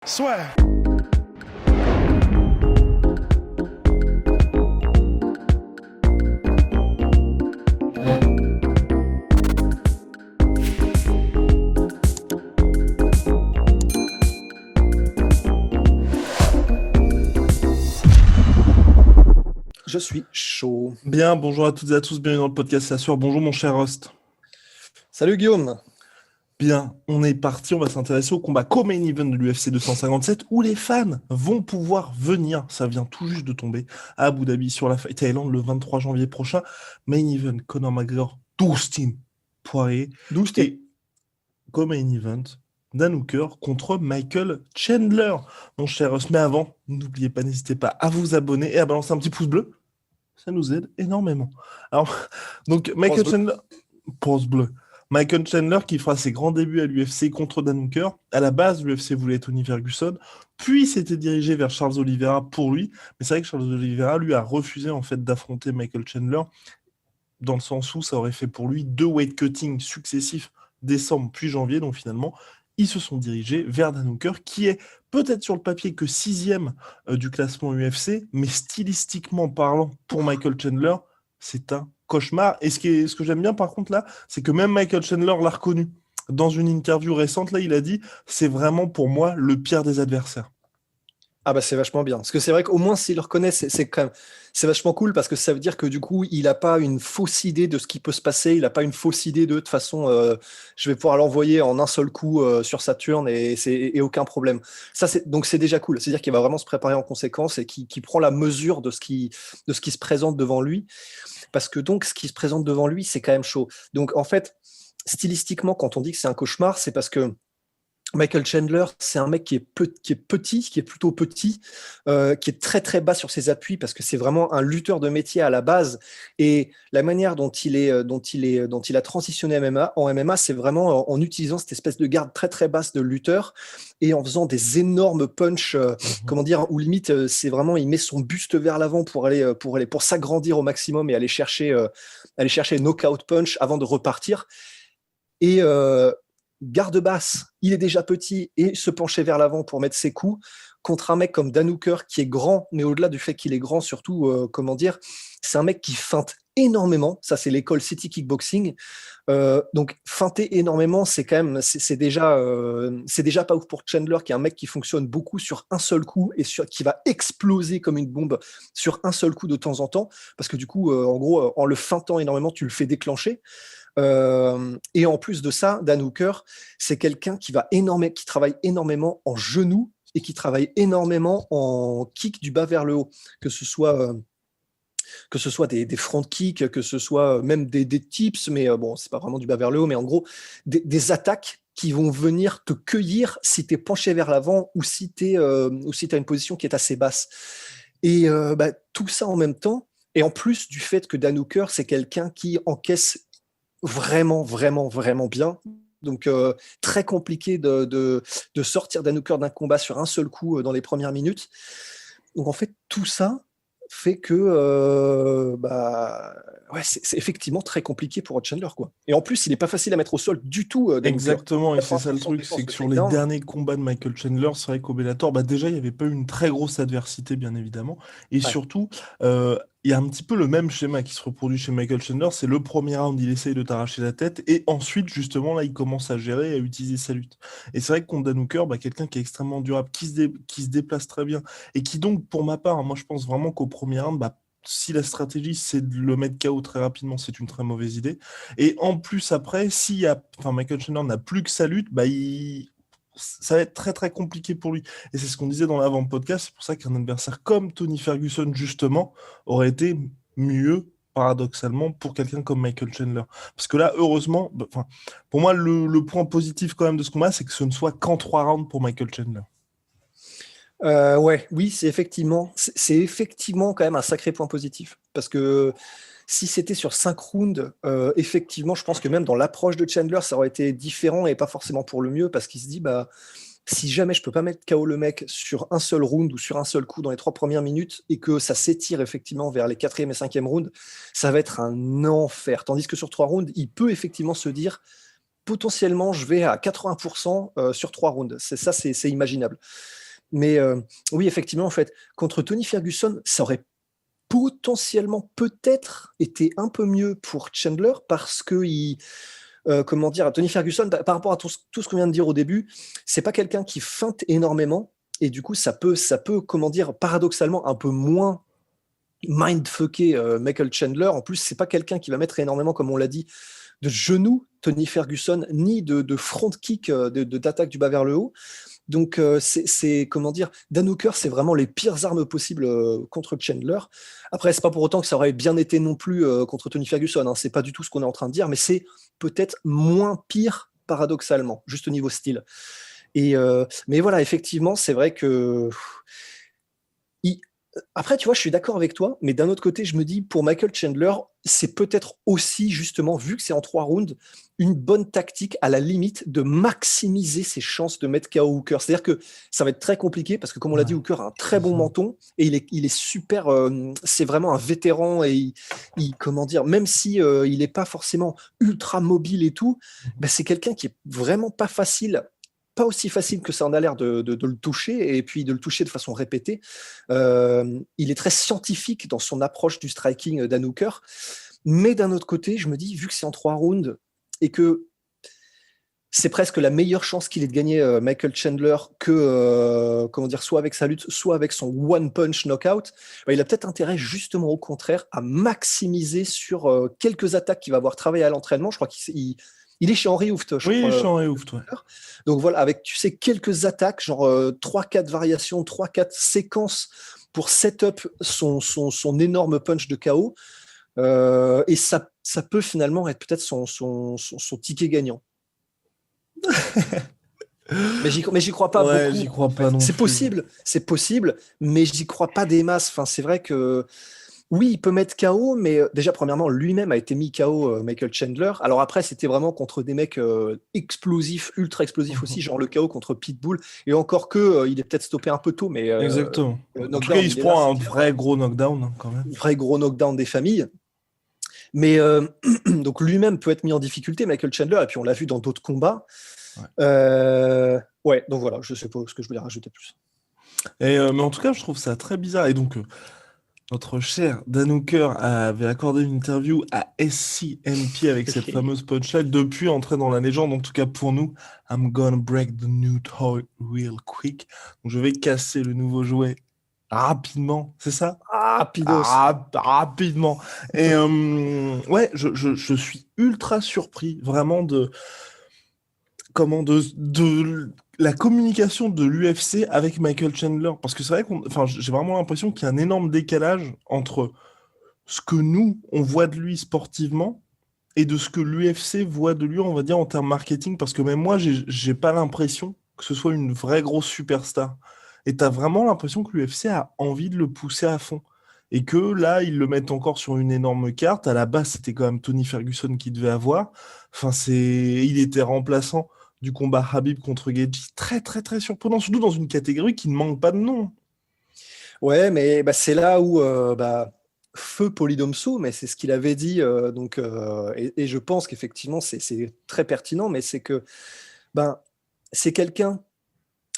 Swear. Je suis chaud. Bien, bonjour à toutes et à tous, bienvenue dans le podcast La Sueur. Bonjour mon cher Rust. Salut Guillaume. Bien, on est parti, on va s'intéresser au combat co-main event de l'UFC 257 où les fans vont pouvoir venir, ça vient tout juste de tomber, à Abu Dhabi sur la Fight Island le 23 janvier prochain. Main event, Conor McGregor, Dustin Poirier. D'où c'était Et co-main event, Dan Hooker contre Michael Chandler. Mon cher Rust, mais avant, n'oubliez pas, n'hésitez pas à vous abonner et à balancer un petit pouce bleu. Ça nous aide énormément. Alors, donc, Michael Chandler, pause bleu. Michael Chandler qui fera ses grands débuts à l'UFC contre Dan Hooker. À la base, l'UFC voulait Tony Ferguson, puis s'était dirigé vers Charles Oliveira pour lui. Mais c'est vrai que Charles Oliveira, lui, a refusé en fait d'affronter Michael Chandler, dans le sens où ça aurait fait pour lui 2 weight cuttings successifs, décembre puis janvier. Donc finalement, ils se sont dirigés vers Dan Hooker, qui est peut-être sur le papier que 6e du classement UFC, mais stylistiquement parlant, pour Michael Chandler, c'est un cauchemar. Et ce que j'aime bien par contre là, c'est que même Michael Chandler l'a reconnu. Dans une interview récente, là, il a dit « C'est vraiment pour moi le pire des adversaires ». Ah bah c'est vachement bien. Parce que c'est vrai qu'au moins s'il le reconnaît, c'est quand même c'est vachement cool parce que ça veut dire que du coup, il n'a pas une fausse idée de ce qui peut se passer, il n'a pas une fausse idée de toute façon, je vais pouvoir l'envoyer en un seul coup sur Saturne et aucun problème. Ça, donc c'est déjà cool. C'est-à-dire qu'il va vraiment se préparer en conséquence et qu'il prend la mesure de ce qui se présente devant lui. Parce que donc, ce qui se présente devant lui, c'est quand même chaud. Donc en fait, stylistiquement, quand on dit que c'est un cauchemar, c'est parce que Michael Chandler, c'est un mec qui est petit, qui est plutôt petit, qui est très très bas sur ses appuis parce que c'est vraiment un lutteur de métier à la base. Et la manière dont il a transitionné en MMA, c'est vraiment en utilisant cette espèce de garde très très basse de lutteur et en faisant des énormes punchs, comment dire, où limite c'est vraiment il met son buste vers l'avant pour s'agrandir au maximum et aller chercher knockout punch avant de repartir. Et garde basse, il est déjà petit et se pencher vers l'avant pour mettre ses coups contre un mec comme Dan Hooker qui est grand, mais au-delà du fait qu'il est grand, surtout, comment dire, c'est un mec qui feinte énormément. Ça, c'est l'école City Kickboxing. Donc, feinter énormément, c'est quand même, c'est déjà pas ouf pour Chandler, qui est un mec qui fonctionne beaucoup sur un seul coup et qui va exploser comme une bombe sur un seul coup de temps en temps, parce que du coup, en gros, en le feintant énormément, tu le fais déclencher. Et en plus de ça, Dan Hooker, c'est quelqu'un qui travaille énormément en genoux et qui travaille énormément en kick du bas vers le haut, que ce soit des front kicks, que ce soit même des tips, mais bon, c'est pas vraiment du bas vers le haut, mais en gros, des attaques qui vont venir te cueillir si tu es penché vers l'avant ou si tu as une position qui est assez basse. Et tout ça en même temps, et en plus du fait que Dan Hooker, c'est quelqu'un qui encaisse vraiment, vraiment, vraiment bien. Donc, très compliqué de sortir Dan Hooker d'un combat sur un seul coup dans les premières minutes. Donc, en fait, tout ça fait que c'est effectivement très compliqué pour Chandler, quoi. Et en plus, il n'est pas facile à mettre au sol du tout, Dan Hooker. Exactement, et c'est ça le 80% de truc, défense c'est que de sur les takedown. derniers combats de Michael Chandler, c'est vrai qu'au Bellator, bah déjà, il n'y avait pas eu une très grosse adversité, bien évidemment. Et Ouais. surtout, il y a un petit peu le même schéma qui se reproduit chez Michael Chandler. C'est le premier round, il essaye de t'arracher la tête, et ensuite, justement, là, il commence à gérer et à utiliser sa lutte. Et c'est vrai que contre Dan Hooker, bah, quelqu'un qui est extrêmement durable, qui se déplace très bien, et qui donc, pour ma part, hein, moi, je pense vraiment qu'au premier round, bah, si la stratégie c'est de le mettre KO très rapidement, c'est une très mauvaise idée. Et en plus, après, Michael Chandler n'a plus que sa lutte, bah, ça va être très très compliqué pour lui. Et c'est ce qu'on disait dans l'avant-podcast, c'est pour ça qu'un adversaire comme Tony Ferguson, justement, aurait été mieux, paradoxalement, pour quelqu'un comme Michael Chandler. Parce que là, heureusement, pour moi, le point positif quand même de ce combat, c'est que ce ne soit qu'en 3 rounds pour Michael Chandler. Oui, c'est effectivement quand même un sacré point positif. Parce que si c'était sur 5 rounds, effectivement, je pense que même dans l'approche de Chandler, ça aurait été différent et pas forcément pour le mieux, parce qu'il se dit, bah, si jamais je peux pas mettre KO le mec sur un seul round ou sur un seul coup dans les 3 premières minutes et que ça s'étire effectivement vers les 4e et 5e rounds, ça va être un enfer. Tandis que sur 3 rounds, il peut effectivement se dire, potentiellement, je vais à 80% sur 3 rounds. C'est imaginable. Mais oui, effectivement, en fait, contre Tony Ferguson, ça aurait potentiellement peut-être été un peu mieux pour Chandler parce que comment dire, Tony Ferguson, par rapport à tout ce qu'on vient de dire au début, c'est pas quelqu'un qui feinte énormément et du coup ça peut, comment dire, paradoxalement un peu moins mindfucker Michael Chandler. En plus, c'est pas quelqu'un qui va mettre énormément, comme on l'a dit, de genoux Tony Ferguson ni de front kick d'attaque du bas vers le haut. Donc, c'est comment dire, Dan Hooker, c'est vraiment les pires armes possibles contre Chandler. Après, c'est pas pour autant que ça aurait bien été non plus contre Tony Ferguson. Hein. C'est pas du tout ce qu'on est en train de dire, mais c'est peut-être moins pire paradoxalement, juste au niveau style. Mais voilà, effectivement, c'est vrai que il, après, tu vois, je suis d'accord avec toi, mais d'un autre côté, je me dis, pour Michael Chandler, c'est peut-être aussi, justement, vu que c'est en 3 rounds, une bonne tactique, à la limite, de maximiser ses chances de mettre KO Hooker. C'est-à-dire que ça va être très compliqué, parce que, comme on l'a dit, Hooker a un très bon menton, et il est super, c'est vraiment un vétéran, et comment dire, même si il n'est pas forcément ultra mobile et tout, bah, c'est quelqu'un qui est vraiment pas aussi facile que ça en a l'air de le toucher, et puis de le toucher de façon répétée. Il est très scientifique dans son approche du striking Dan Hooker. Mais d'un autre côté, je me dis, vu que c'est en 3 rounds et que c'est presque la meilleure chance qu'il ait de gagner Michael Chandler que, comment dire, soit avec sa lutte, soit avec son one punch knockout, bah, il a peut-être intérêt justement au contraire à maximiser sur quelques attaques qu'il va avoir travaillé à l'entraînement. Je crois qu'il est chez Henry Hooft, je Oui, crois. je suis en Hooft, ouais. Donc voilà, avec, tu sais, quelques attaques, genre 3-4 variations, 3-4 séquences pour set up son énorme punch de KO. Et ça peut finalement être peut-être son ticket gagnant. Mais j'y crois pas Ouais, beaucoup. j'y crois En pas fait. non C'est plus. possible, mais j'y crois pas des masses. Enfin, c'est vrai que oui, il peut mettre KO, mais déjà, premièrement, lui-même a été mis KO, Michael Chandler. Alors après, c'était vraiment contre des mecs explosifs, ultra explosifs aussi, genre le KO contre Pitbull. Et encore que, il est peut-être stoppé un peu tôt, mais Exactement. le En tout cas, knockdown, il se il est là, prend c'est un clair. vrai gros knockdown, hein, quand même. Vrai gros knockdown des familles. Mais donc lui-même peut être mis en difficulté, Michael Chandler, et puis on l'a vu dans d'autres combats. Ouais, donc voilà, je sais pas ce que je voulais rajouter plus. Mais en tout cas, je trouve ça très bizarre. Et donc, notre cher Dan Hooker avait accordé une interview à SCMP avec cette fameuse punchline. Depuis, entré dans la légende, en tout cas pour nous, I'm gonna break the new toy real quick. Donc, je vais casser le nouveau jouet rapidement, c'est ça? Rapidos. Rapidement. Et ouais, je suis ultra surpris vraiment de la communication de l'UFC avec Michael Chandler. Parce que c'est vrai enfin, j'ai vraiment l'impression qu'il y a un énorme décalage entre ce que nous, on voit de lui sportivement et de ce que l'UFC voit de lui, on va dire, en termes marketing. Parce que même moi, j'ai pas l'impression que ce soit une vraie grosse superstar. Et t'as vraiment l'impression que l'UFC a envie de le pousser à fond. Et que là, ils le mettent encore sur une énorme carte. À la base, c'était quand même Tony Ferguson qui devait avoir. Enfin, il était remplaçant du combat Habib contre Gaethje. Très, très, très surprenant. Surtout dans une catégorie qui ne manque pas de nom. Ouais, mais bah, c'est là où feu Polydomso, mais c'est ce qu'il avait dit. Donc, et je pense qu'effectivement, c'est très pertinent, mais c'est que ben, c'est quelqu'un,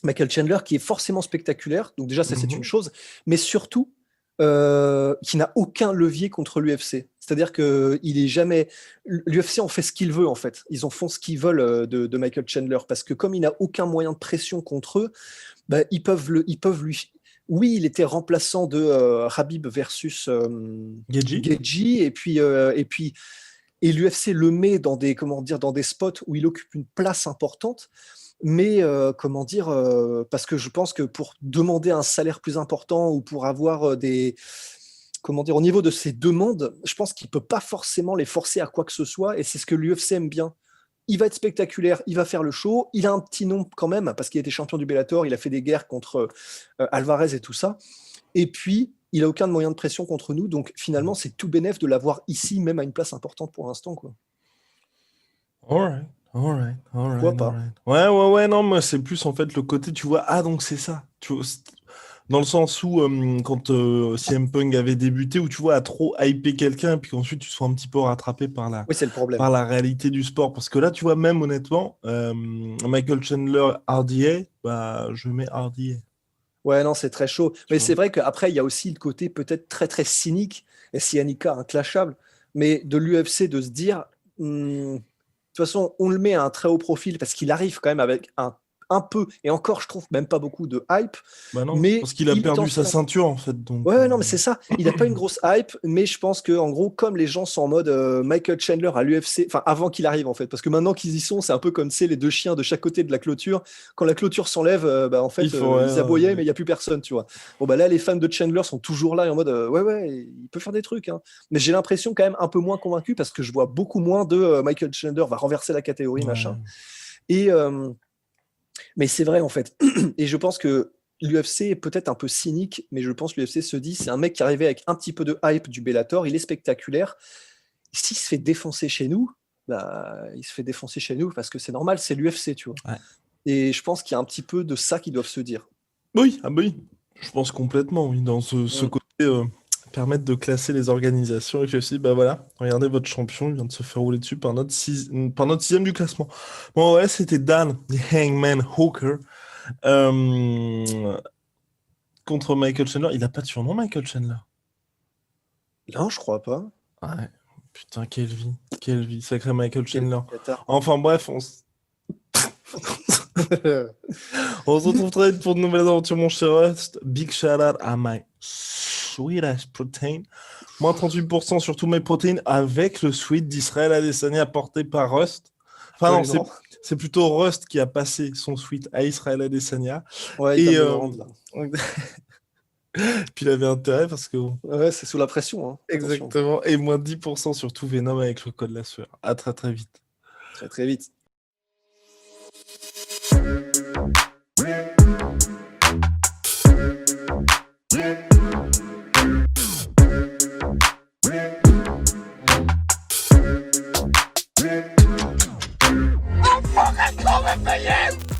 Michael Chandler, qui est forcément spectaculaire. Donc déjà, ça, c'est une chose, mais surtout, qui n'a aucun levier contre l'UFC. C'est-à-dire que il est jamais. L'UFC en fait ce qu'il veut, en fait. Ils en font ce qu'ils veulent de Michael Chandler, parce que comme il n'a aucun moyen de pression contre eux, bah, ils peuvent lui. Oui, il était remplaçant de Habib versus Gaethje. Gaethje, et l'UFC le met dans des, comment dire, dans des spots où il occupe une place importante. Mais comment dire, parce que je pense que pour demander un salaire plus important ou pour avoir des, comment dire, au niveau de ses demandes, je pense qu'il peut pas forcément les forcer à quoi que ce soit, et c'est ce que l'UFC aime bien. Il va être spectaculaire, il va faire le show, il a un petit nom quand même, parce qu'il était champion du Bellator, il a fait des guerres contre Alvarez et tout ça, et puis il a aucun moyen de pression contre nous, donc finalement c'est tout bénef de l'avoir ici, même à une place importante pour l'instant, quoi. Alright, alright, Pourquoi alright, pas? alright. Ouais, ouais, ouais, non, moi, c'est plus en fait le côté, tu vois, ah, donc c'est ça. Tu vois, Dans le sens où, quand CM Punk avait débuté, où tu vois, à trop hyper quelqu'un, et puis qu'ensuite tu sois un petit peu rattrapé Oui, c'est le problème. par la réalité du sport. Parce que là, tu vois, même honnêtement, Michael Chandler, RDA, bah, je mets RDA. Ouais, non, c'est très chaud. Tu Mais vois. c'est vrai qu'après, il y a aussi le côté peut-être très, très cynique, et Cyanica inclashable, mais de l'UFC de se dire, de toute façon, on le met à un très haut profil parce qu'il arrive quand même avec un peu, et encore, je trouve même pas beaucoup de hype, Bah non, mais parce qu'il a il est en perdu sa forme. ceinture, en fait. Donc, Ouais, ouais, non, mais c'est ça. Il n'a pas une grosse hype, mais je pense que en gros, comme les gens sont en mode Michael Chandler à l'UFC, enfin avant qu'il arrive en fait, parce que maintenant qu'ils y sont, c'est un peu comme tu sais, les deux chiens de chaque côté de la clôture. Quand la clôture s'enlève, bah, en il fait, faut. ils aboyaient, mais il n'y a plus personne, tu vois. Bon, bah là, les fans de Chandler sont toujours là et en mode ouais, ouais, il peut faire des trucs, hein. Mais j'ai l'impression quand même un peu moins convaincu parce que je vois beaucoup moins de Michael Chandler va renverser la catégorie, machin. Ouais. Et, mais c'est vrai en fait. Et je pense que l'UFC est peut-être un peu cynique, mais je pense que l'UFC se dit c'est un mec qui est arrivé avec un petit peu de hype du Bellator, il est spectaculaire. S'il se fait défoncer chez nous, bah, il se fait défoncer chez nous parce que c'est normal, c'est l'UFC, tu vois. Ouais. Et je pense qu'il y a un petit peu de ça qu'ils doivent se dire. Oui, ah bah oui, je pense complètement, oui, dans ce Mm. côté, permettre de classer les organisations et que aussi, bah voilà, regardez votre champion, il vient de se faire rouler dessus par notre sixième du classement. Bon, ouais, c'était Dan, the Hangman Hooker, euh, contre Michael Chandler. Il a pas de surnom, Michael Chandler. Non, je crois pas. Ouais, putain, quelle vie, sacré Michael Quel Chandler. bâtard. Enfin bref, on se retrouve très vite pour de nouvelles aventures, mon cher Rust. Big shout out à my sweet ass protein. Moins 38% sur tous mes protéines avec le sweet d'Israël Adesanya apporté par Rust. Enfin non, Absolument. c'est plutôt Rust qui a passé son sweet à Israël Adesanya. Ouais, il vient Et de me le rendre là. puis il avait intérêt parce que... Ouais, c'est sous la pression, hein. Attention. Exactement. Et moins 10% sur tout Venom avec le code la sueur. À très très vite. Très très vite. I'm fucking coming for you!